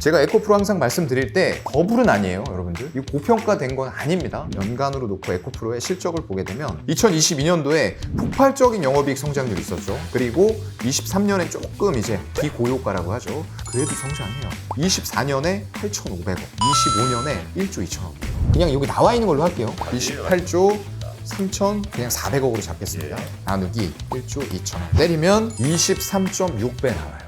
제가 에코프로 항상 말씀드릴 때 버블은 아니에요, 여러분들. 이 고평가된 건 아닙니다. 연간으로 놓고 에코프로의 실적을 보게 되면 2022년도에 폭발적인 영업이익 성장률이 있었죠. 그리고 23년에 조금 이제 비고효과라고 하죠. 그래도 성장해요. 24년에 8,500억, 25년에 1조 2천억. 그냥 여기 나와 있는 걸로 할게요. 28조 3천 그냥 400억으로 잡겠습니다. 나누기 1조 2천억 때리면 23.6배 나와요.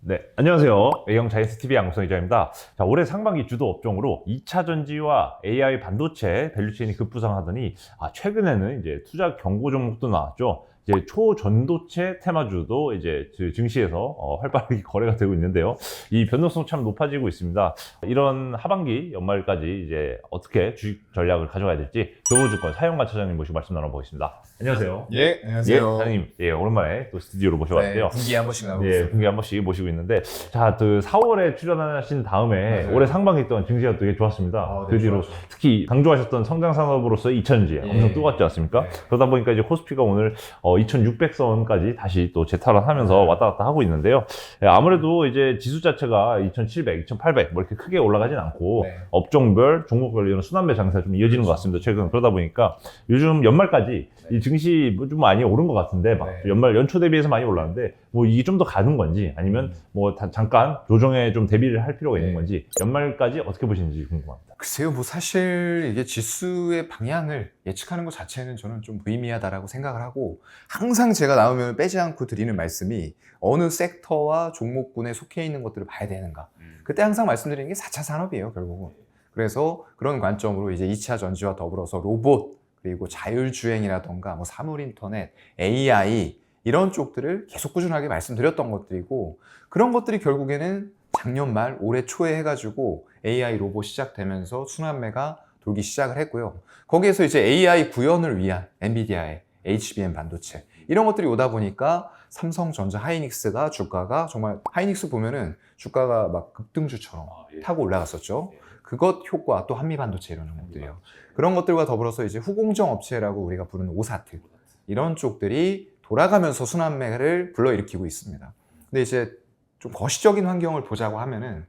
네, 안녕하세요. A형 자이언트TV 양성희 기자입니다. 자, 올해 상반기 주도 업종으로 2차 전지와 AI 반도체 밸류체인이 급부상하더니 최근에는 이제 투자 경고 종목도 나왔죠. 이제 초전도체 테마주도 이제 증시에서 활발하게 거래가 되고 있는데요. 이 변동성 참 높아지고 있습니다. 이런 하반기 연말까지 이제 어떻게 주식 전략을 가져가야 될지 교보증권 사용관 차장님 모시고 말씀 나눠보겠습니다. 안녕하세요. 예, 안녕하세요. 예, 사장님, 예, 오랜만에 또 스튜디오로 모셔봤는데요. 네, 분기에 한 번씩 나오고 예, 있어요. 분기에 한 번씩 모시고 있는데, 자, 4월에 출연하신 다음에 맞아요. 올해 상반기 동안 증시가 되게 좋았습니다. 네, 그 뒤로 좋았죠. 특히 강조하셨던 성장 산업으로서의 2차전지 엄청 뜨거웠지 않습니까? 네. 그러다 보니까 이제 코스피가 오늘 2,600선까지 다시 또 재탈환하면서 왔다 갔다 하고 있는데요. 예, 아무래도 이제 지수 자체가 2,700, 2,800 뭐 이렇게 크게 올라가진 않고 네. 업종별, 종목별 이런 순환매 장세가 좀 이어지는 것 같습니다. 최근 그러다 보니까 요즘 연말까지 이 증시 좀 많이 오른 것 같은데 막 연초 대비해서 많이 올랐는데 뭐 이게 좀 더 가는 건지 아니면 뭐 잠깐 조정에 좀 대비를 할 필요가 있는 건지 연말까지 어떻게 보시는지 궁금합니다. 글쎄요, 뭐 사실 이게 지수의 방향을 예측하는 것 자체는 저는 좀 무의미하다라고 생각을 하고, 항상 제가 나오면 빼지 않고 드리는 말씀이 어느 섹터와 종목군에 속해 있는 것들을 봐야 되는가. 그때 항상 말씀드리는 게 4차 산업이에요, 결국은. 그래서 그런 관점으로 이제 2차 전지와 더불어서 로봇, 그리고 자율주행이라던가 뭐 사물인터넷, AI 이런 쪽들을 계속 꾸준하게 말씀드렸던 것들이고, 그런 것들이 결국에는 작년 말 올해 초에 해가지고 AI 로봇 시작되면서 순환매가 돌기 시작을 했고요. 거기에서 이제 AI 구현을 위한 엔비디아의 HBM 반도체 이런 것들이 오다 보니까 삼성전자 하이닉스가 주가가 정말, 하이닉스 보면은 주가가 막 급등주처럼 타고 올라갔었죠. 그것 효과, 또 한미반도체 이런 종목들이요. 그런 것들과 더불어서 이제 후공정 업체라고 우리가 부르는 오사트 이런 쪽들이 돌아가면서 순환매를 불러일으키고 있습니다. 근데 이제 좀 거시적인 환경을 보자고 하면은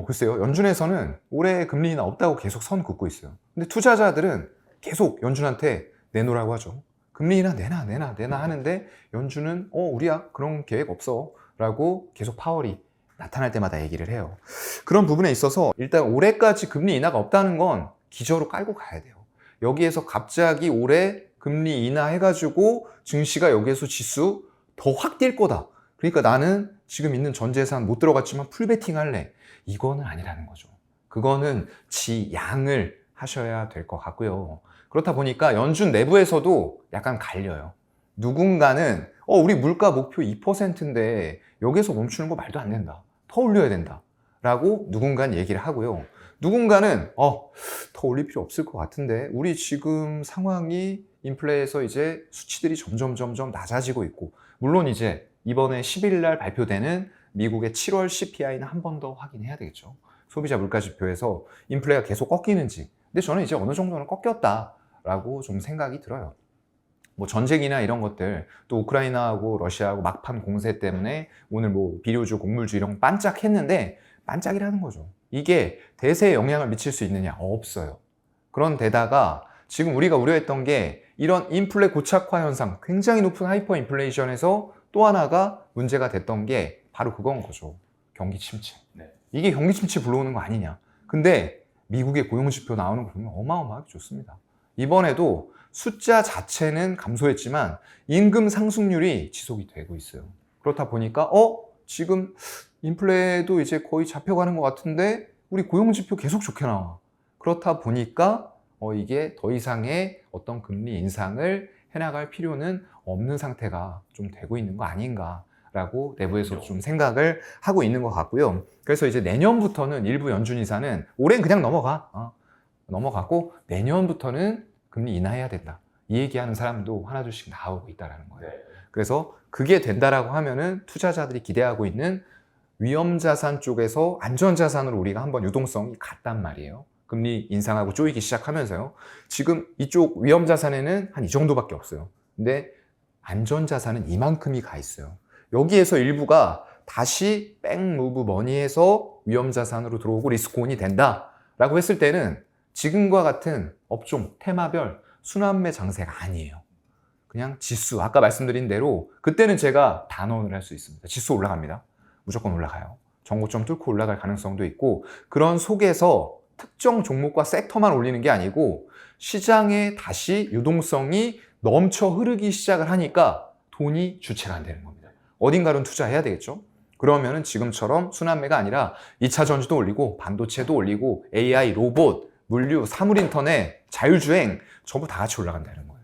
글쎄요, 연준에서는 올해 금리 인하 없다고 계속 선 긋고 있어요. 근데 투자자들은 계속 연준한테 내놓으라고 하죠. 금리 인하 내놔 하는데 연준은 우리야 그런 계획 없어 라고 계속 파월이 나타날 때마다 얘기를 해요. 그런 부분에 있어서 일단 올해까지 금리 인하가 없다는 건 기저로 깔고 가야 돼요. 여기에서 갑자기 올해 금리 인하해가지고 증시가 여기에서 지수 더 확 뛸 거다. 그러니까 나는 지금 있는 전 재산 못 들어갔지만 풀베팅 할래. 이거는 아니라는 거죠. 그거는 지양을 하셔야 될 것 같고요. 그렇다 보니까 연준 내부에서도 약간 갈려요. 누군가는 우리 물가 목표 2%인데 여기서 멈추는 거 말도 안 된다. 더 올려야 된다. 라고 누군가는 얘기를 하고요. 누군가는 더 올릴 필요 없을 것 같은데 우리 지금 상황이 인플레에서 이제 수치들이 점점 낮아지고 있고, 물론 이제 이번에 10일 날 발표되는 미국의 7월 CPI는 한 번 더 확인해야 되겠죠. 소비자 물가 지표에서 인플레가 계속 꺾이는지. 근데 저는 이제 어느 정도는 꺾였다라고 좀 생각이 들어요. 뭐 전쟁이나 이런 것들, 또 우크라이나하고 러시아하고 막판 공세 때문에 오늘 뭐 비료주, 곡물주 이런 거 반짝했는데 반짝이라는 거죠. 이게 대세에 영향을 미칠 수 있느냐? 없어요. 그런데다가 지금 우리가 우려했던 게 이런 인플레 고착화 현상, 굉장히 높은 하이퍼 인플레이션에서 또 하나가 문제가 됐던 게 바로 그건 거죠. 경기 침체. 이게 경기 침체 불러오는 거 아니냐. 근데 미국의 고용지표 나오는 거 보면 어마어마하게 좋습니다. 이번에도 숫자 자체는 감소했지만 임금 상승률이 지속이 되고 있어요. 그렇다 보니까 지금 인플레도 이제 거의 잡혀가는 것 같은데 우리 고용지표 계속 좋게 나와. 그렇다 보니까 이게 더 이상의 어떤 금리 인상을 해나갈 필요는 없는 상태가 좀 되고 있는 거 아닌가라고 내부에서 좀 생각을 하고 있는 것 같고요. 그래서 이제 내년부터는 일부 연준 이사는 올해는 그냥 넘어가고 내년부터는 금리 인하해야 된다. 이 얘기하는 사람도 하나둘씩 나오고 있다는 거예요. 그래서 그게 된다라고 하면은 투자자들이 기대하고 있는 위험자산 쪽에서 안전자산으로 우리가 한번 유동성이 갔단 말이에요. 금리 인상하고 쪼이기 시작하면서요. 지금 이쪽 위험 자산에는 한 이 정도밖에 없어요. 근데 안전 자산은 이만큼이 가 있어요. 여기에서 일부가 다시 백무브 머니에서 위험 자산으로 들어오고 리스크온이 된다라고 했을 때는 지금과 같은 업종, 테마별 순환매 장세가 아니에요. 그냥 지수, 아까 말씀드린 대로 그때는 제가 단언을 할 수 있습니다. 지수 올라갑니다. 무조건 올라가요. 정고점 뚫고 올라갈 가능성도 있고, 그런 속에서 특정 종목과 섹터만 올리는 게 아니고 시장에 다시 유동성이 넘쳐 흐르기 시작을 하니까 돈이 주체가 안 되는 겁니다. 어딘가는 투자해야 되겠죠. 그러면은 지금처럼 순환매가 아니라 2차 전지도 올리고 반도체도 올리고 AI, 로봇, 물류, 사물인터넷, 자율주행 전부 다 같이 올라간다는 거예요.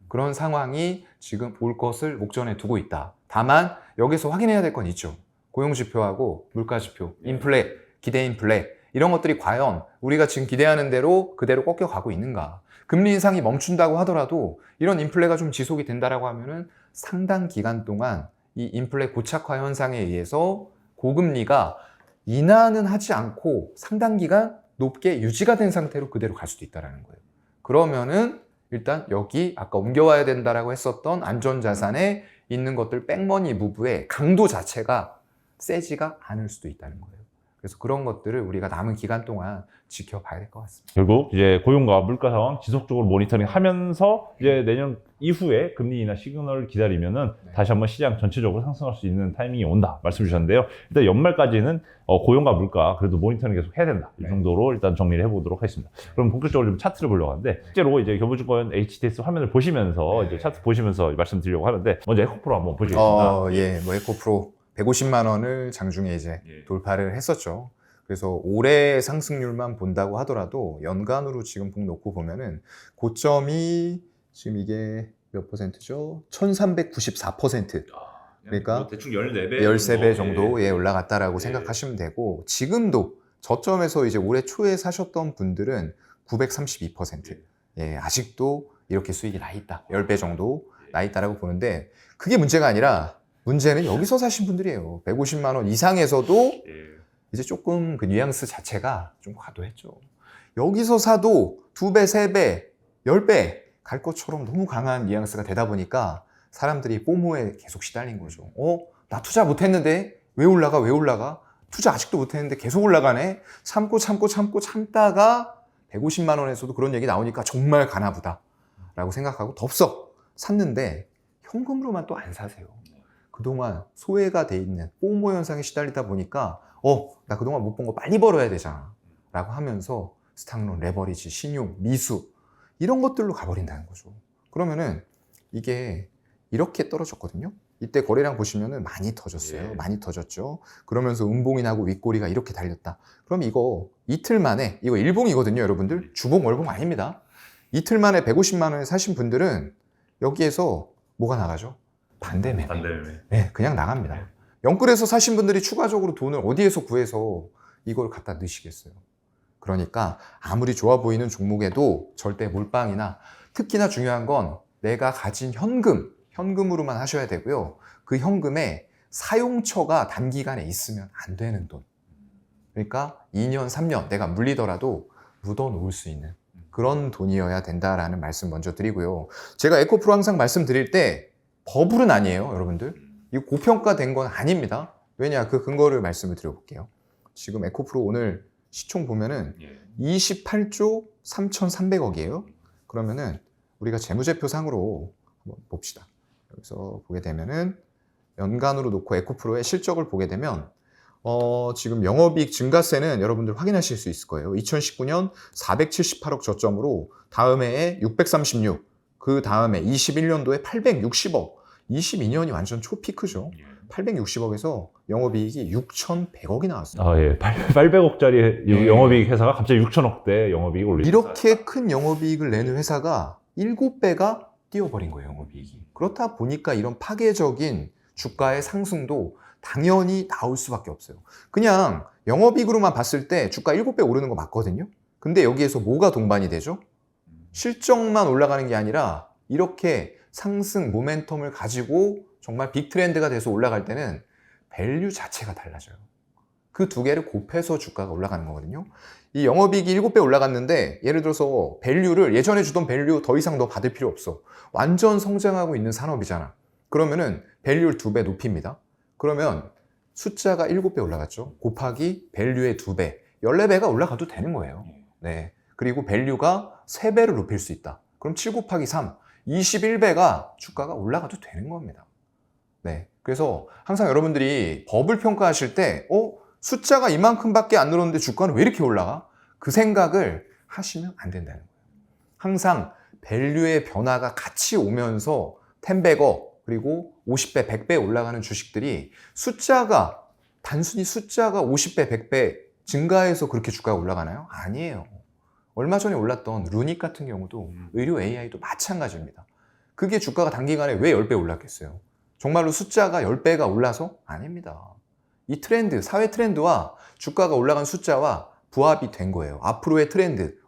그런 상황이 지금 올 것을 목전에 두고 있다. 다만 여기서 확인해야 될 건 있죠. 고용지표하고 물가지표, 인플레, 기대인플레 이런 것들이 과연 우리가 지금 기대하는 대로 그대로 꺾여가고 있는가. 금리 인상이 멈춘다고 하더라도 이런 인플레가 좀 지속이 된다라고 하면은 상당 기간 동안 이 인플레 고착화 현상에 의해서 고금리가 인하는 하지 않고 상당 기간 높게 유지가 된 상태로 그대로 갈 수도 있다는 거예요. 그러면은 일단 여기 아까 옮겨와야 된다라고 했었던 안전자산에 있는 것들 백머니 무브의 강도 자체가 세지가 않을 수도 있다는 거예요. 그래서 그런 것들을 우리가 남은 기간 동안 지켜봐야 될 것 같습니다. 결국 이제 고용과 물가 상황 지속적으로 모니터링 하면서 이제 내년 이후에 금리 인하 시그널을 기다리면은 다시 한번 시장 전체적으로 상승할 수 있는 타이밍이 온다 말씀 주셨는데요. 일단 연말까지는 고용과 물가 그래도 모니터링 계속 해야 된다. 이 정도로 일단 정리를 해보도록 하겠습니다. 그럼 본격적으로 좀 차트를 보려고 하는데 실제로 이제 교보증권 HTS 화면을 보시면서 이제 차트 보시면서 말씀드리려고 하는데 먼저 에코프로 한번 보시겠습니다. 예, 뭐 에코프로 150만 원을 장중에 이제 돌파를 했었죠. 그래서 올해 상승률만 본다고 하더라도 연간으로 지금 복 놓고 보면은 고점이 지금 이게 몇 퍼센트죠? 1394%. 그러니까 뭐 대충 14배 13배 정도에 올라갔다라고 생각하시면 되고, 지금도 저점에서 이제 올해 초에 사셨던 분들은 932%. 예, 아직도 이렇게 수익이 나 있다. 10배 정도 나 있다라고 보는데, 그게 문제가 아니라 문제는 여기서 사신 분들이에요. 150만 원 이상에서도 이제 조금 그 뉘앙스 자체가 좀 과도했죠. 여기서 사도 2배, 3배, 10배 갈 것처럼 너무 강한 뉘앙스가 되다 보니까 사람들이 포모에 계속 시달린 거죠. 나 투자 못했는데 왜 올라가? 왜 올라가? 투자 아직도 못했는데 계속 올라가네? 참다가 150만 원에서도 그런 얘기 나오니까 정말 가나 보다 라고 생각하고 덥석 샀는데 현금으로만 또 안 사세요. 그동안 소외가 돼 있는 포모 현상에 시달리다 보니까 나 그동안 못 본 거 빨리 벌어야 되잖아 라고 하면서 스탁론, 레버리지, 신용, 미수 이런 것들로 가버린다는 거죠. 그러면은 이게 이렇게 떨어졌거든요. 이때 거래량 보시면은 많이 터졌어요. 많이 터졌죠. 그러면서 음봉이 나고 윗꼬리가 이렇게 달렸다. 그럼 이거 이틀 만에, 이거 일봉이거든요, 여러분들. 주봉, 월봉 아닙니다. 이틀 만에 150만 원에 사신 분들은 여기에서 뭐가 나가죠? 반대매매. 네, 그냥 나갑니다. 영끌에서 사신 분들이 추가적으로 돈을 어디에서 구해서 이걸 갖다 넣으시겠어요? 그러니까 아무리 좋아 보이는 종목에도 절대 몰빵이나, 특히나 중요한 건 내가 가진 현금으로만 하셔야 되고요. 그 현금에 사용처가 단기간에 있으면 안 되는 돈. 그러니까 2년, 3년 내가 물리더라도 묻어 놓을 수 있는 그런 돈이어야 된다라는 말씀 먼저 드리고요. 제가 에코프로 항상 말씀드릴 때 버블은 아니에요, 여러분들. 이거 고평가된 건 아닙니다. 왜냐, 그 근거를 말씀을 드려볼게요. 지금 에코프로 오늘 시총 보면은 28조 3,300억이에요. 그러면은 우리가 재무제표 상으로 한번 봅시다. 여기서 보게 되면은 연간으로 놓고 에코프로의 실적을 보게 되면 지금 영업이익 증가세는 여러분들 확인하실 수 있을 거예요. 2019년 478억 저점으로 다음 해에 636, 그 다음에 21년도에 860억, 22년이 완전 초피크죠. 860억에서 영업이익이 6,100억이 나왔어요. 800억짜리 영업이익 회사가 갑자기 6천억대 영업이익을 올리죠. 이렇게 큰 영업이익을 내는 회사가 7배가 뛰어버린 거예요, 영업이익이. 그렇다 보니까 이런 파괴적인 주가의 상승도 당연히 나올 수밖에 없어요. 그냥 영업이익으로만 봤을 때 주가 7배 오르는 거 맞거든요. 근데 여기에서 뭐가 동반이 되죠? 실적만 올라가는 게 아니라 이렇게 상승 모멘텀을 가지고 정말 빅 트렌드가 돼서 올라갈 때는 밸류 자체가 달라져요. 그 두 개를 곱해서 주가가 올라가는 거거든요. 이 영업이익이 7배 올라갔는데 예를 들어서 밸류를 예전에 주던 밸류 더 이상 너 받을 필요 없어. 완전 성장하고 있는 산업이잖아. 그러면은 밸류를 2배 높입니다. 그러면 숫자가 7배 올라갔죠. 곱하기 밸류의 2배, 14배가 올라가도 되는 거예요. 네. 그리고 밸류가 3배를 높일 수 있다. 그럼 7 곱하기 3, 21배가 주가가 올라가도 되는 겁니다. 네. 그래서 항상 여러분들이 버블 평가하실 때, 숫자가 이만큼밖에 안 늘었는데 주가는 왜 이렇게 올라가? 그 생각을 하시면 안 된다는 거예요. 항상 밸류의 변화가 같이 오면서 10배거 그리고 50배, 100배 올라가는 주식들이 단순히 숫자가 50배, 100배 증가해서 그렇게 주가가 올라가나요? 아니에요. 얼마 전에 올랐던 루닉 같은 경우도 의료 AI도 마찬가지입니다. 그게 주가가 단기간에 왜 10배 올랐겠어요? 정말로 숫자가 10배가 올라서? 아닙니다. 이 트렌드, 사회 트렌드와 주가가 올라간 숫자와 부합이 된 거예요. 앞으로의 트렌드.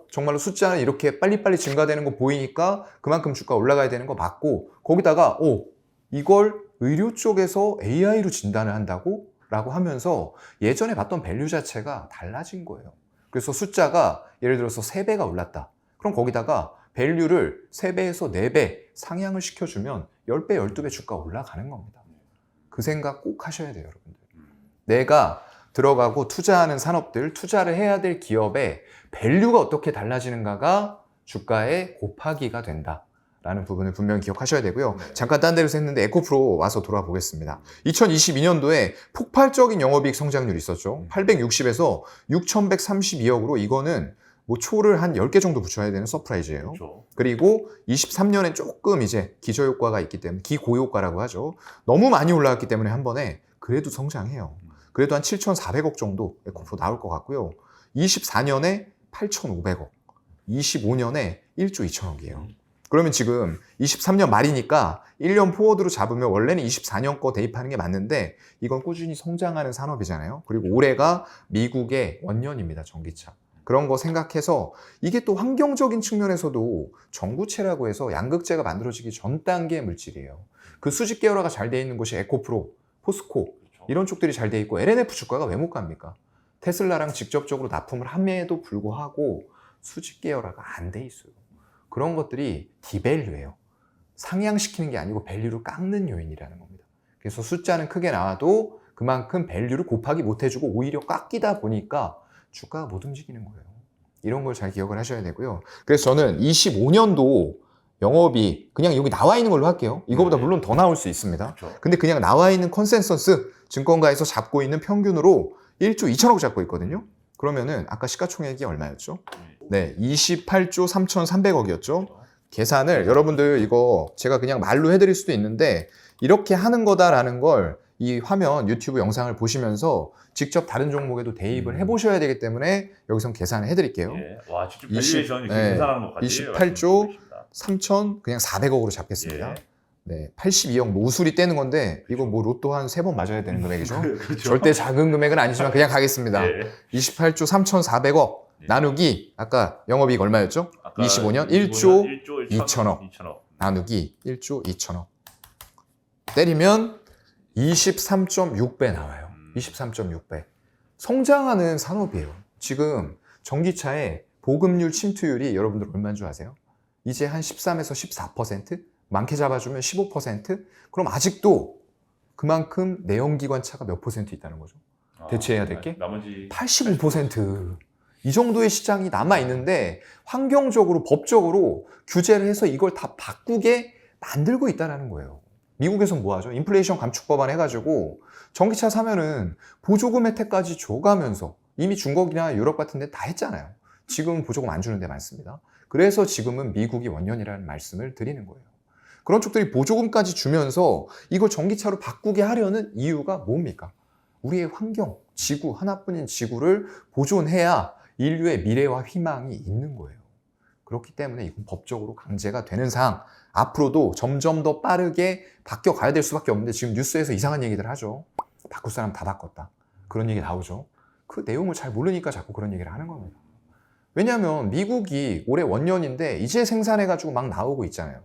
정말로 숫자는 이렇게 빨리빨리 증가되는 거 보이니까 그만큼 주가 올라가야 되는 거 맞고, 거기다가 이걸 의료 쪽에서 AI로 진단을 한다고? 라고 하면서 예전에 봤던 밸류 자체가 달라진 거예요. 그래서 숫자가 예를 들어서 3배가 올랐다. 그럼 거기다가 밸류를 3배에서 4배 상향을 시켜주면 10배, 12배 주가 올라가는 겁니다. 그 생각 꼭 하셔야 돼요, 여러분들. 내가 들어가고 투자하는 산업들, 투자를 해야 될 기업의 밸류가 어떻게 달라지는가가 주가의 곱하기가 된다라는 부분을 분명히 기억하셔야 되고요. 잠깐 딴 데서 했는데 에코프로 와서 돌아보겠습니다. 2022년도에 폭발적인 영업이익 성장률이 있었죠. 860에서 6132억으로 이거는 뭐 초를 한 10개 정도 붙여야 되는 서프라이즈예요. 그렇죠. 그리고 23년에 조금 이제 기저효과가 있기 때문에 기고효과라고 하죠. 너무 많이 올라왔기 때문에 한 번에 그래도 성장해요. 그래도 한 7,400억 정도 에코프로 나올 것 같고요. 24년에 8,500억, 25년에 1조 2천억이에요. 그러면 지금 23년 말이니까 1년 포워드로 잡으면 원래는 24년 거 대입하는 게 맞는데 이건 꾸준히 성장하는 산업이잖아요. 그리고 올해가 미국의 원년입니다, 전기차. 그런 거 생각해서 이게 또 환경적인 측면에서도 전구체라고 해서 양극재가 만들어지기 전 단계의 물질이에요. 그 수직 계열화가 잘 돼 있는 곳이 에코프로, 포스코 이런 쪽들이 잘 돼 있고 LNF 주가가 왜 못 갑니까? 테슬라랑 직접적으로 납품을 함에도 불구하고 수직 계열화가 안 돼 있어요. 그런 것들이 디밸류예요. 상향시키는 게 아니고 밸류를 깎는 요인이라는 겁니다. 그래서 숫자는 크게 나와도 그만큼 밸류를 곱하기 못 해주고 오히려 깎이다 보니까 주가가 못 움직이는 거예요. 이런 걸 잘 기억을 하셔야 되고요. 그래서 저는 25년도 영업이 그냥 여기 나와 있는 걸로 할게요. 이거보다 물론 더 나올 수 있습니다. 근데 그냥 나와 있는 컨센서스 증권가에서 잡고 있는 평균으로 1조 2천억 잡고 있거든요. 그러면은 아까 시가총액이 얼마였죠? 네, 28조 3,300억이었죠. 계산을 여러분들 이거 제가 그냥 말로 해드릴 수도 있는데 이렇게 하는 거다라는 걸 이 화면 유튜브 영상을 보시면서 직접 다른 종목에도 대입을 해보셔야 되기 때문에 여기서 계산을 해드릴게요. 예. 와, 직접 밸류에이션 이렇게 계산하는 것까지 28조 3천 그냥 400억으로 잡겠습니다. 예. 네, 82억 뭐 우수리 떼는 건데 이거 뭐 로또 한 3번 맞아야 되는 금액이죠. 그렇죠. 절대 작은 금액은 아니지만 그냥 가겠습니다. 예. 28조 3,400억 나누기 아까 영업이익 얼마였죠? 아까 25년 1조 1조 2천억. 2천억. 나누기 1조 2천억 때리면 23.6배 나와요. 23.6배. 성장하는 산업이에요. 지금 전기차의 보급률 침투율이 여러분들 얼마인 줄 아세요? 이제 한 13에서 14%? 많게 잡아주면 15%? 그럼 아직도 그만큼 내연기관차가 몇 퍼센트 있다는 거죠? 대체해야 될 게? 나머지 85%. 이 정도의 시장이 남아있는데 환경적으로, 법적으로 규제를 해서 이걸 다 바꾸게 만들고 있다는 거예요. 미국에서는 뭐 하죠? 인플레이션 감축법안 해가지고 전기차 사면은 보조금 혜택까지 줘가면서 이미 중국이나 유럽 같은 데 다 했잖아요. 지금은 보조금 안 주는 데 많습니다. 그래서 지금은 미국이 원년이라는 말씀을 드리는 거예요. 그런 쪽들이 보조금까지 주면서 이걸 전기차로 바꾸게 하려는 이유가 뭡니까? 우리의 환경, 지구, 하나뿐인 지구를 보존해야 인류의 미래와 희망이 있는 거예요. 그렇기 때문에 이건 법적으로 강제가 되는 사항, 앞으로도 점점 더 빠르게 바뀌어 가야 될 수밖에 없는데 지금 뉴스에서 이상한 얘기들 하죠. 바꿀 사람 다 바꿨다. 그런 얘기 나오죠. 그 내용을 잘 모르니까 자꾸 그런 얘기를 하는 겁니다. 왜냐하면 미국이 올해 원년인데 이제 생산해가지고 막 나오고 있잖아요.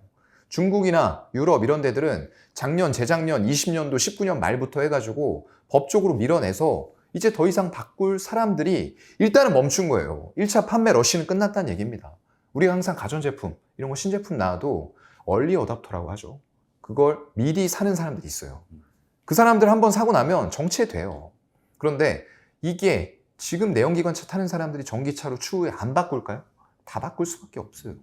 중국이나 유럽 이런 데들은 작년, 재작년, 20년도, 19년 말부터 해가지고 법적으로 밀어내서 이제 더 이상 바꿀 사람들이 일단은 멈춘 거예요. 1차 판매 러시는 끝났다는 얘기입니다. 우리가 항상 가전제품, 이런 거 신제품 나와도 얼리 어답터라고 하죠. 그걸 미리 사는 사람들이 있어요. 그 사람들 한번 사고 나면 정체돼요. 그런데 이게 지금 내연기관차 타는 사람들이 전기차로 추후에 안 바꿀까요? 다 바꿀 수밖에 없어요.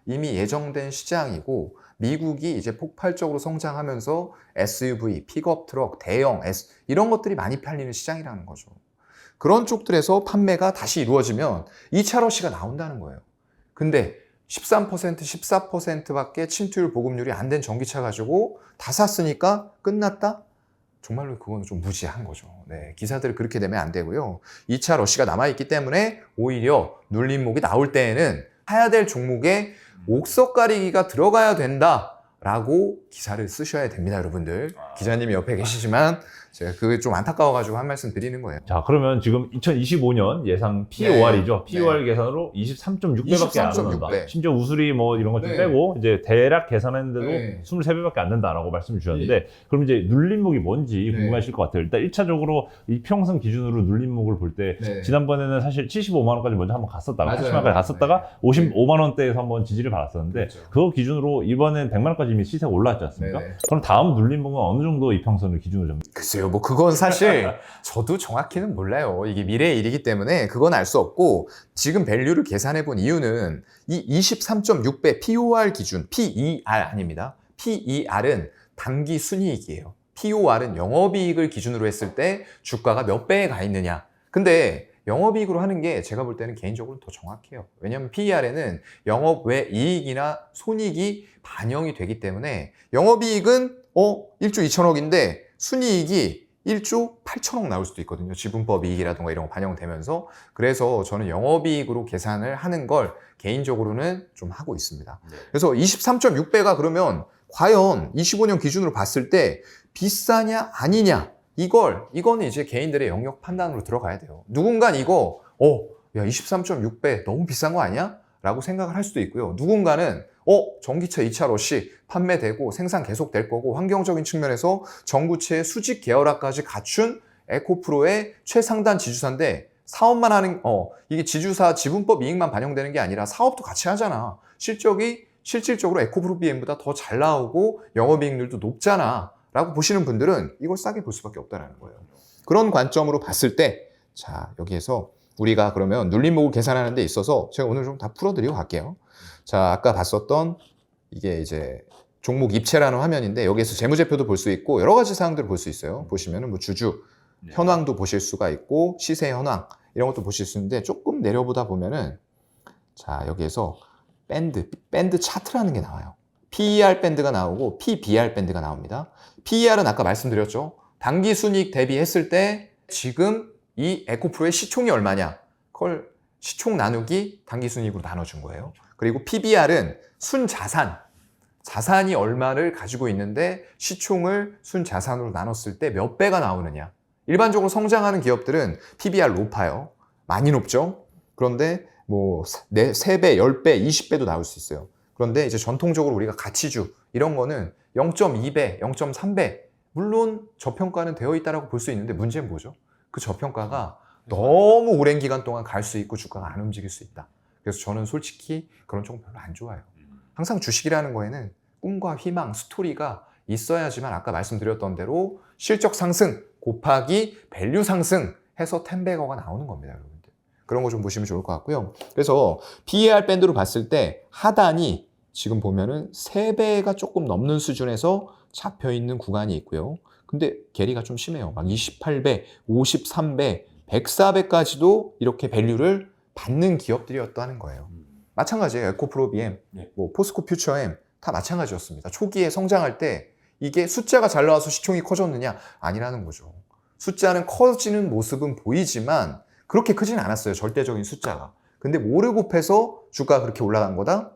이미 예정된 시장이고 미국이 이제 폭발적으로 성장하면서 SUV, 픽업 트럭, 대형 S 이런 것들이 많이 팔리는 시장이라는 거죠. 그런 쪽들에서 판매가 다시 이루어지면 2차 러시가 나온다는 거예요. 근데 13%, 14%밖에 침투율 보급률이 안 된 전기차 가지고 다 샀으니까 끝났다? 정말로 그거는 좀 무지한 거죠. 네, 기사들이 그렇게 되면 안 되고요. 2차 러시가 남아있기 때문에 오히려 눌림목이 나올 때에는 사야 될 종목에 옥석 가리기가 들어가야 된다라고 기사를 쓰셔야 됩니다, 여러분들. 기자님이 옆에 계시지만 제가 그게 좀 안타까워가지고 한 말씀 드리는 거예요. 자, 그러면 지금 2025년 예상 POR이죠. POR 계산으로 23.6배밖에 안 23.6 된다. 배. 심지어 우수리 뭐 이런 것 좀 네. 빼고 이제 대략 계산했는데도 네. 23배밖에 안 된다라고 말씀을 주셨는데 그럼 이제 눌림목이 뭔지 네. 궁금하실 것 같아요. 일단 1차적으로 이 평선 기준으로 눌림목을 볼 때 네. 지난번에는 사실 75만 원까지 먼저 한번 갔었다가 맞아요. 80만 원까지 갔었다가 네. 55만 원대에서 한번 지지를 받았었는데 그렇죠. 그거 기준으로 이번엔 100만 원까지 이미 시세가 올라왔지 않습니까? 네네. 그럼 다음 눌림목은 어느 정도 이 평선을 기준으로 잡니까? 글쎄요, 뭐 그건 사실 저도 정확히는 몰라요. 이게 미래의 일이기 때문에 그건 알 수 없고 지금 밸류를 계산해 본 이유는 이 23.6배 POR 기준, PER 아닙니다. PER은 단기 순이익이에요. POR은 영업이익을 기준으로 했을 때 주가가 몇 배에 가 있느냐. 근데 영업이익으로 하는 게 제가 볼 때는 개인적으로 더 정확해요. 왜냐하면 PER에는 영업 외 이익이나 손익이 반영이 되기 때문에 영업이익은 1조 2천억인데 순이익이 1조 8천억 나올 수도 있거든요. 지분법 이익이라든가 이런 거 반영되면서. 그래서 저는 영업이익으로 계산을 하는 걸 개인적으로는 좀 하고 있습니다. 그래서 23.6배가 그러면 과연 25년 기준으로 봤을 때 비싸냐 아니냐 이거는 이제 개인들의 영역 판단으로 들어가야 돼요. 누군가 이거 야 23.6배 너무 비싼 거 아니야? 라고 생각을 할 수도 있고요. 누군가는 전기차 2차 러시 판매되고 생산 계속될 거고 환경적인 측면에서 전구체의 수직 계열화까지 갖춘 에코프로의 최상단 지주사인데 사업만 하는 이게 지주사 지분법 이익만 반영되는 게 아니라 사업도 같이 하잖아. 실질적으로 에코프로 BM보다 더 잘 나오고 영업이익률도 높잖아 라고 보시는 분들은 이걸 싸게 볼 수밖에 없다는 거예요. 그런 관점으로 봤을 때 자 여기에서 우리가 그러면 눌림목을 계산하는 데 있어서 제가 오늘 좀 다 풀어드리고 갈게요. 자, 아까 봤었던 이게 이제 종목 입체라는 화면인데 여기에서 재무제표도 볼 수 있고 여러 가지 사항들을 볼 수 있어요. 보시면은 뭐 주주 현황도 보실 수가 있고 시세 현황 이런 것도 보실 수 있는데 조금 내려보다 보면은 자, 여기에서 밴드 차트라는 게 나와요. PER 밴드가 나오고 PBR 밴드가 나옵니다. PER은 아까 말씀드렸죠. 단기 순이익 대비했을 때 지금 이 에코프로의 시총이 얼마냐? 그걸 시총 나누기 단기 순이익으로 나눠준 거예요. 그리고 PBR은 자산이 얼마를 가지고 있는데 시총을 순자산으로 나눴을 때 몇 배가 나오느냐. 일반적으로 성장하는 기업들은 PBR 높아요. 많이 높죠. 그런데 뭐 3배, 10배, 20배도 나올 수 있어요. 그런데 이제 전통적으로 우리가 가치주 이런 거는 0.2배, 0.3배 물론 저평가는 되어 있다고 볼 수 있는데 문제는 뭐죠? 그 저평가가 너무 오랜 기간 동안 갈 수 있고 주가가 안 움직일 수 있다. 그래서 저는 솔직히 그런 쪽은 별로 안 좋아요. 항상 주식이라는 거에는 꿈과 희망, 스토리가 있어야지만 아까 말씀드렸던 대로 실적 상승 곱하기 밸류 상승 해서 10배거가 나오는 겁니다, 여러분들. 그런 거 좀 보시면 좋을 것 같고요. 그래서 PER 밴드로 봤을 때 하단이 지금 보면은 3배가 조금 넘는 수준에서 잡혀 있는 구간이 있고요. 근데 괴리가 좀 심해요. 막 28배, 53배, 104배까지도 이렇게 밸류를 받는 기업들이었다는 거예요. 마찬가지예요. 에코프로 BM, 뭐 포스코 퓨처엠 다 마찬가지였습니다. 초기에 성장할 때 이게 숫자가 잘 나와서 시총이 커졌느냐? 아니라는 거죠. 숫자는 커지는 모습은 보이지만 그렇게 크진 않았어요. 절대적인 숫자가. 근데 뭐를 곱해서 주가가 그렇게 올라간 거다?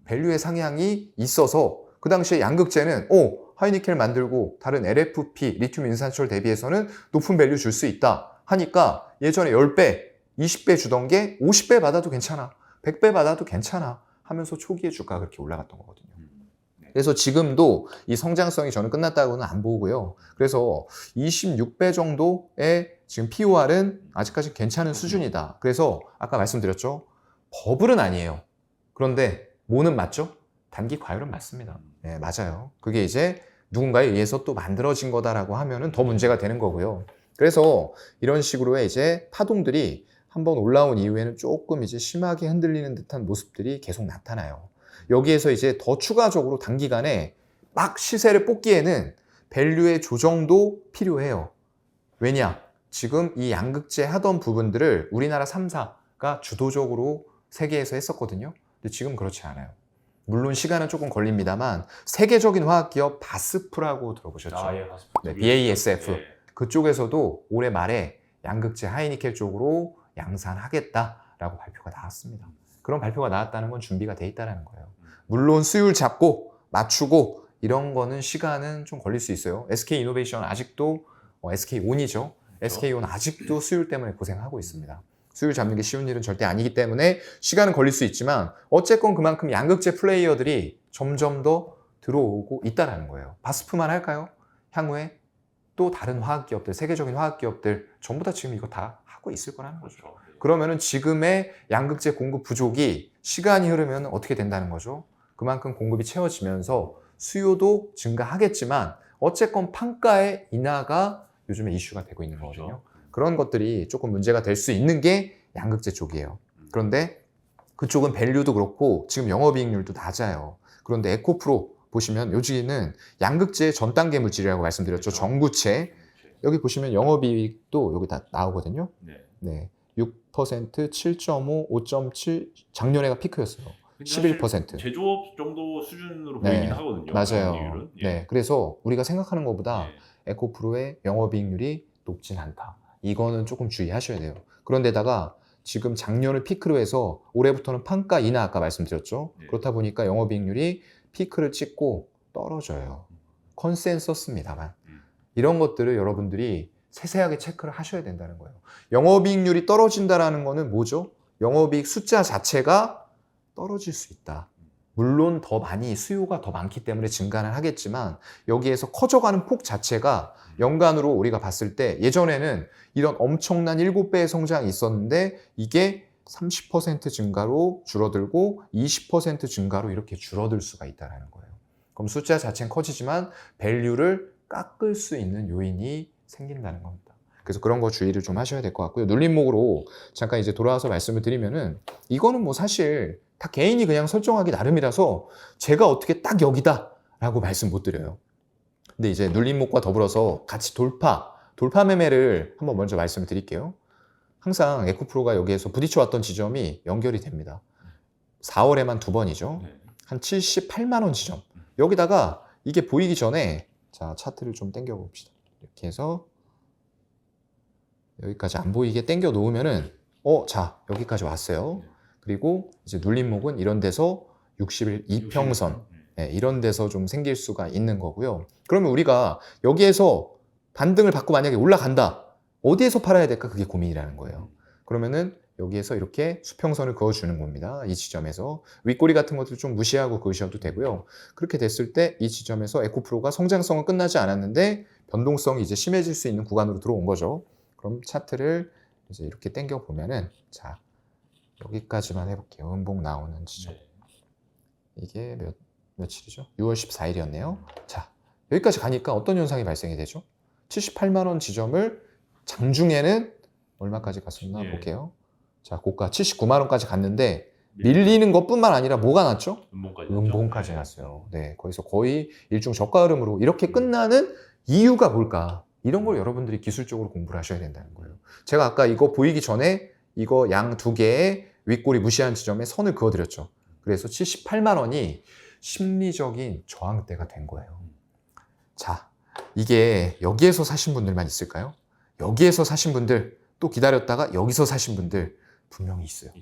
밸류의 상향이 있어서 그 당시에 양극재는 하이니켈 만들고 다른 LFP, 리튬 인산철 대비해서는 높은 밸류 줄 수 있다 하니까 예전에 10배, 20배 주던 게 50배 받아도 괜찮아, 100배 받아도 괜찮아 하면서 초기에 주가가 그렇게 올라갔던 거거든요. 그래서 지금도 이 성장성이 저는 끝났다고는 안 보고요. 그래서 26배 정도의 지금 POR은 아직까지 괜찮은 수준이다. 그래서 아까 말씀드렸죠. 버블은 아니에요. 그런데 뭐는 맞죠? 단기 과열은 맞습니다. 네, 맞아요. 그게 이제 누군가에 의해서 또 만들어진 거다라고 하면은 더 문제가 되는 거고요. 그래서 이런 식으로의 이제 파동들이 한번 올라온 이후에는 조금 이제 심하게 흔들리는 듯한 모습들이 계속 나타나요. 여기에서 이제 더 추가적으로 단기간에 막 시세를 뽑기에는 밸류의 조정도 필요해요. 왜냐? 지금 이 양극재 하던 부분들을 우리나라 3사가 주도적으로 세계에서 했었거든요. 근데 지금 그렇지 않아요. 물론 시간은 조금 걸립니다만 세계적인 화학기업 바스프라고 들어보셨죠? 네, BASF. 그쪽에서도 올해 말에 양극재 하이니켈 쪽으로 양산하겠다라고 발표가 나왔습니다. 그런 발표가 나왔다는 건 준비가 돼 있다는 거예요. 물론 수율 잡고 맞추고 이런 거는 시간은 좀 걸릴 수 있어요. SK이노베이션 아직도 SK온이죠. SK온 아직도 수율 때문에 고생하고 있습니다. 수율 잡는 게 쉬운 일은 절대 아니기 때문에 시간은 걸릴 수 있지만 어쨌건 그만큼 양극재 플레이어들이 점점 더 들어오고 있다는 거예요. 바스프만 할까요? 향후에 또 다른 화학기업들, 세계적인 화학기업들 전부 다 지금 이거 다 하고 있을 거라는 거죠. 그러면은 지금의 양극재 공급 부족이 시간이 흐르면 어떻게 된다는 거죠? 그만큼 공급이 채워지면서 수요도 증가하겠지만 어쨌건 판가의 인하가 요즘에 이슈가 되고 있는 거거든요. 그런 것들이 조금 문제가 될 수 있는 게 양극재 쪽이에요. 그런데 그쪽은 밸류도 그렇고 지금 영업이익률도 낮아요. 그런데 에코프로 보시면 요지는 양극재의 전 단계 물질이라고 말씀드렸죠. 전구체. 여기 보시면 영업이익도 여기 다 나오거든요. 네. 6%, 7.5, 5.7, 작년에가 피크였어요. 11%. 제조업 정도 수준으로 네, 보이긴 하거든요. 맞아요. 예. 네, 그래서 우리가 생각하는 것보다 예. 에코프로의 영업이익률이 높진 않다. 이거는 조금 주의하셔야 돼요. 그런데다가 지금 작년을 피크로 해서 올해부터는 판가 인하 아까 말씀드렸죠. 네. 그렇다 보니까 영업이익률이 피크를 찍고 떨어져요. 컨센서스입니다만. 이런 것들을 여러분들이 세세하게 체크를 하셔야 된다는 거예요. 영업이익률이 떨어진다는 거는 뭐죠? 영업이익 숫자 자체가 떨어질 수 있다. 물론 더 많이 수요가 더 많기 때문에 증가는 하겠지만 여기에서 커져가는 폭 자체가 연간으로 우리가 봤을 때 예전에는 이런 엄청난 7배의 성장이 있었는데 이게 30% 증가로 줄어들고 20% 증가로 이렇게 줄어들 수가 있다는 거예요. 그럼 숫자 자체는 커지지만 밸류를 깎을 수 있는 요인이 생긴다는 겁니다. 그래서 그런 거 주의를 좀 하셔야 될 것 같고요. 눌림목으로 잠깐 이제 돌아와서 말씀을 드리면은 이거는 뭐 사실 다 개인이 그냥 설정하기 나름이라서 제가 어떻게 딱 여기다 라고 말씀 못 드려요. 근데 이제 눌림목과 더불어서 같이 돌파 매매를 한번 먼저 말씀을 드릴게요. 항상 에코프로가 여기에서 부딪혀왔던 지점이 연결이 됩니다. 4월에만 2번이죠. 한 78만 원 지점. 여기다가 이게 보이기 전에 자 차트를 좀 당겨 봅시다. 이렇게 해서 여기까지 안 보이게 당겨 놓으면은 자 여기까지 왔어요. 그리고 이제 눌림목은 이런 데서 60일 이평선 이런 데서 좀 생길 수가 있는 거고요. 그러면 우리가 여기에서 반등을 받고 만약에 올라간다. 어디에서 팔아야 될까? 그게 고민이라는 거예요. 그러면은 여기에서 이렇게 수평선을 그어주는 겁니다. 이 지점에서 윗꼬리 같은 것들 좀 무시하고 그으셔도 되고요. 그렇게 됐을 때 이 지점에서 에코프로가 성장성은 끝나지 않았는데 변동성이 이제 심해질 수 있는 구간으로 들어온 거죠. 그럼 차트를 이제 이렇게 당겨 보면은 자 여기까지만 해볼게요. 음봉 나오는 지점. 이게 며칠이죠? 6월 14일이었네요. 자 여기까지 가니까 어떤 현상이 발생이 되죠? 78만 원 지점을 장중에는 얼마까지 갔었나 볼게요. 자, 고가 79만 원까지 갔는데 밀리는 것뿐만 아니라 뭐가 났죠? 음봉까지 났어요. 네, 거기서 거의 일종 저가 흐름으로 이렇게 끝나는 이유가 뭘까? 이런 걸 여러분들이 기술적으로 공부를 하셔야 된다는 거예요. 제가 아까 이거 보이기 전에 이거 양 두 개의 윗꼬리 무시한 지점에 선을 그어드렸죠. 그래서 78만 원이 심리적인 저항대가 된 거예요. 자, 이게 여기에서 사신 분들만 있을까요? 여기에서 사신 분들, 또 기다렸다가 여기서 사신 분들 분명히 있어요.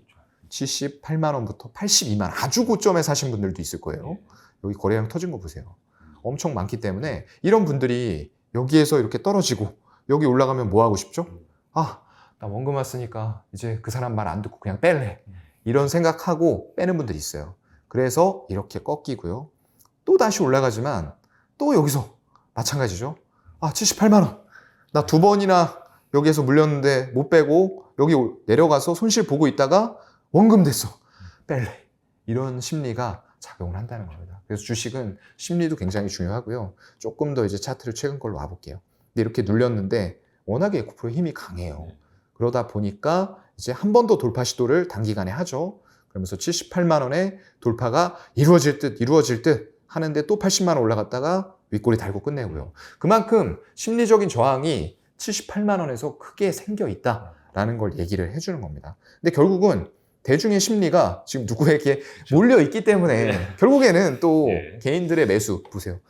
78만 원부터 82만 원, 아주 고점에 사신 분들도 있을 거예요. 여기 거래량 터진 거 보세요. 엄청 많기 때문에 이런 분들이 여기에서 이렇게 떨어지고 여기 올라가면 뭐 하고 싶죠? 아, 나 원금 왔으니까 이제 그 사람 말 안 듣고 그냥 뺄래. 이런 생각하고 빼는 분들이 있어요. 그래서 이렇게 꺾이고요. 또 다시 올라가지만 또 여기서 마찬가지죠. 아, 78만 원. 나 2번이나 여기에서 물렸는데 못 빼고 여기 내려가서 손실 보고 있다가 원금 됐어. 뺄래. 이런 심리가 작용을 한다는 겁니다. 그래서 주식은 심리도 굉장히 중요하고요. 조금 더 이제 차트를 최근 걸로 와볼게요. 근데 이렇게 눌렸는데 워낙에 에코프로 힘이 강해요. 그러다 보니까 이제 한 번 더 돌파 시도를 단기간에 하죠. 그러면서 78만 원에 돌파가 이루어질 듯 하는데 또 80만 원 올라갔다가 윗꼬리 달고 끝내고요. 그만큼 심리적인 저항이 78만 원에서 크게 생겨 있다라는 걸 얘기를 해주는 겁니다. 근데 결국은 대중의 심리가 지금 누구에게 몰려 있기 때문에 결국에는 또 개인들의 매수 보세요.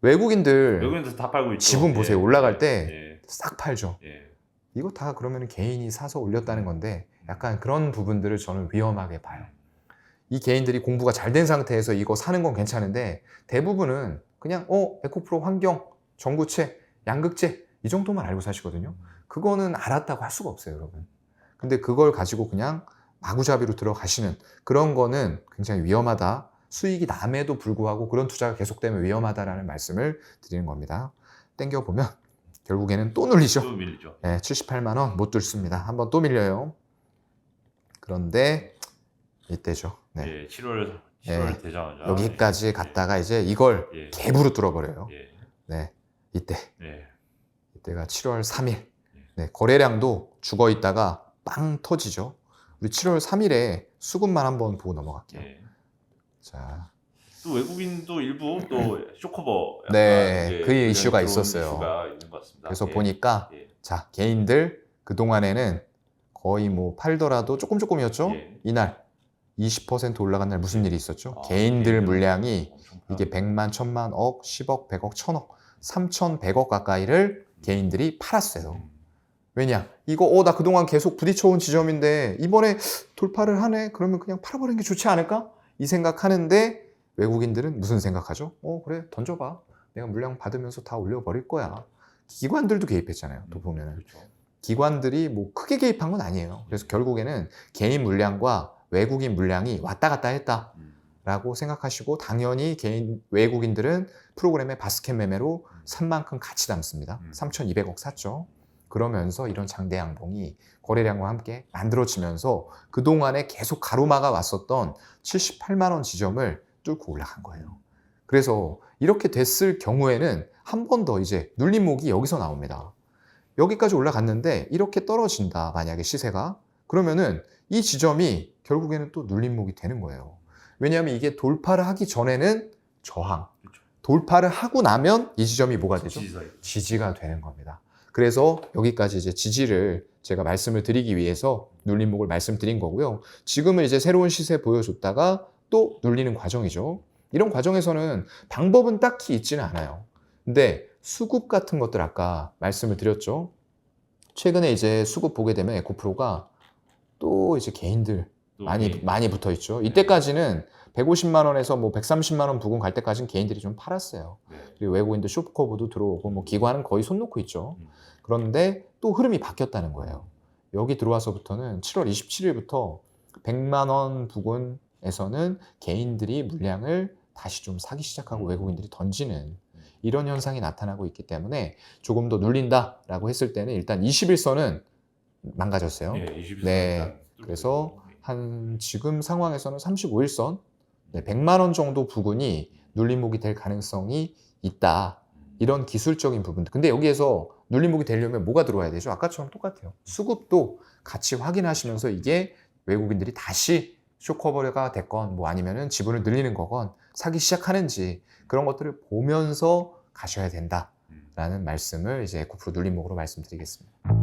외국인들 다 팔고 있죠. 지분 보세요. 올라갈 때 예. 싹 팔죠. 예. 이거 다 그러면 개인이 사서 올렸다는 건데 약간 그런 부분들을 저는 위험하게 봐요. 이 개인들이 공부가 잘 된 상태에서 이거 사는 건 괜찮은데 대부분은 그냥 에코프로 환경, 전구체, 양극재 이 정도만 알고 사시거든요. 그거는 알았다고 할 수가 없어요, 여러분. 근데 그걸 가지고 그냥 마구잡이로 들어가시는 그런 거는 굉장히 위험하다. 수익이 남에도 불구하고 그런 투자가 계속되면 위험하다라는 말씀을 드리는 겁니다. 땡겨보면 결국에는 또 눌리죠. 또 밀리죠. 네, 78만 원 못 뚫습니다. 한번 또 밀려요. 그런데 이때죠. 네. 예, 7월 예. 되자마자 여기까지 갔다가 이제 이걸 예. 갭으로 뚫어버려요. 예. 네, 이때. 예. 이때가 7월 3일. 네, 거래량도 죽어 있다가 빵 터지죠. 우리 7월 3일에 수급만 한번 보고 넘어갈게요. 예. 자, 또 외국인도 일부 또 쇼커버 약간 네, 이제 그 이슈가 들어온 있었어요. 이슈가 있는 것 같습니다. 그래서 예. 보니까 예. 자, 개인들 그동안에는 거의 뭐 팔더라도 조금이었죠. 예. 이날 20% 올라간 날 무슨 일이 있었죠? 아, 개인들 개인들 물량이 엄청 이게 팔았네. 100만, 1000만, 억, 10억, 100억, 1000억, 3100억 가까이를 개인들이 팔았어요. 왜냐? 이거 나 그동안 계속 부딪혀온 지점인데 이번에 돌파를 하네? 그러면 그냥 팔아버리는 게 좋지 않을까? 이 생각하는데 외국인들은 무슨 생각하죠? 그래 던져봐. 내가 물량 받으면서 다 올려버릴 거야. 기관들도 개입했잖아요. 또 보면은. 그렇죠. 기관들이 뭐 크게 개입한 건 아니에요. 그래서 결국에는 개인 물량과 외국인 물량이 왔다 갔다 했다라고 생각하시고 당연히 외국인들은 프로그램의 바스켓 매매로 산 만큼 같이 담습니다. 3,200억 샀죠. 그러면서 이런 장대 양봉이 거래량과 함께 만들어지면서 그동안에 계속 가로막아 왔었던 78만 원 지점을 뚫고 올라간 거예요. 그래서 이렇게 됐을 경우에는 한 번 더 이제 눌림목이 여기서 나옵니다. 여기까지 올라갔는데 이렇게 떨어진다, 만약에 시세가. 그러면은 이 지점이 결국에는 또 눌림목이 되는 거예요. 왜냐하면 이게 돌파를 하기 전에는 저항, 그렇죠. 돌파를 하고 나면 이 지점이 뭐가 되죠? 지지사이. 지지가 되는 겁니다. 그래서 여기까지 이제 지지를 제가 말씀을 드리기 위해서 눌림목을 말씀드린 거고요. 지금은 이제 새로운 시세 보여줬다가 또 눌리는 과정이죠. 이런 과정에서는 방법은 딱히 있지는 않아요. 근데 수급 같은 것들 아까 말씀을 드렸죠. 최근에 이제 수급 보게 되면 에코프로가 또 이제 개인들 많이 붙어 있죠. 이때까지는 150만 원에서 뭐 130만 원 부근 갈 때까지는 개인들이 좀 팔았어요. 네. 그리고 외국인들 쇼커버도 들어오고 뭐 기관은 거의 손 놓고 있죠. 그런데 또 흐름이 바뀌었다는 거예요. 여기 들어와서부터는 7월 27일부터 100만 원 부근에서는 개인들이 물량을 다시 좀 사기 시작하고 외국인들이 던지는 이런 현상이 나타나고 있기 때문에 조금 더 눌린다라고 했을 때는 일단 21선은 망가졌어요. 예, 21선 네. 일단 그래서 한 지금 상황에서는 35일선 100만 원 정도 부근이 눌림목이 될 가능성이 있다. 이런 기술적인 부분들. 근데 여기에서 눌림목이 되려면 뭐가 들어와야 되죠? 아까처럼 똑같아요. 수급도 같이 확인하시면서 이게 외국인들이 다시 쇼커버가 됐건 뭐 아니면은 지분을 늘리는 거건 사기 시작하는지 그런 것들을 보면서 가셔야 된다라는 말씀을 이제 에코프로 눌림목으로 말씀드리겠습니다.